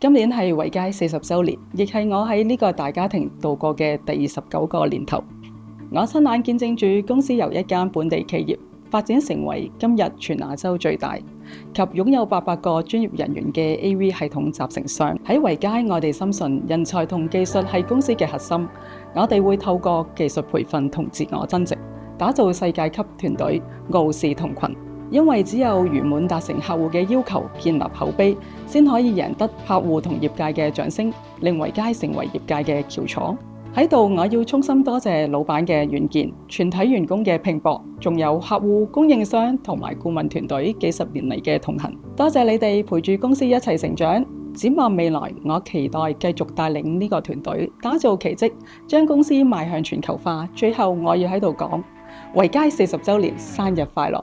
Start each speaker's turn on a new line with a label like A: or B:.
A: 今年係維佳40週年，亦係我喺呢個大家庭度過嘅第29個年頭。我親眼見證住公司由一間本地企業發展成為今日全亞洲最大及擁有800個專業人員嘅 AV 系統集成商。喺維佳，我哋深信人才同技術係公司嘅核心，我哋會透過技術培訓同自我增值，打造世界級團隊，傲視同群。因為只有圓滿達成客戶嘅要求，建立口碑，先可以贏得客戶同業界嘅掌聲，令維佳成為業界嘅翹楚。喺度，我要衷心多謝老闆嘅遠見，全體員工嘅拼搏，仲有客戶、供應商同埋顧問團隊幾十年嚟嘅同行。多謝你哋陪住公司一齊成長。展望未來，我期待繼續帶領呢個團隊打造奇蹟，將公司邁向全球化。最後，我要喺度講，維佳40週年生日快樂！